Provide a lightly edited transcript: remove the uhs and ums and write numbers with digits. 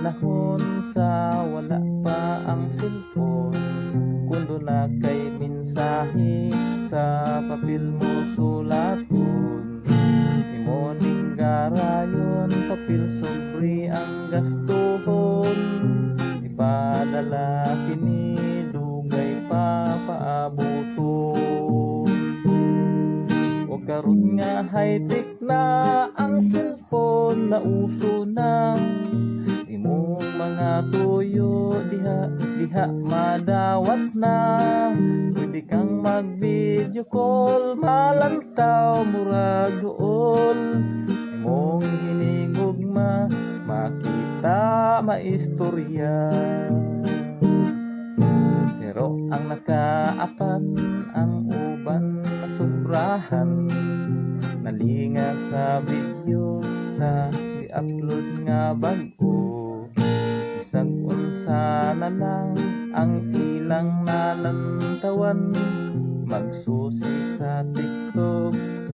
panahon sa wala pa ang cellphone, kundo na kay mensahe sa papel mo sulaton. Imoning garayon, papel sobre ang gastuhon, ipadala kini dugay pa paabuton. O karon nga high-tech na ang cellphone, na uso na imong mga tuyo, diha madawat na. Pwede kang mag video call, malantaw murag duol, imong hinigugma makita maistorya. Pero ang nakaapan, ang uban na sobrahan, nalinga sa video sa i-upload nga bago. Isang unsa na lang ang ilang nalantawan, magsusi sa TikTok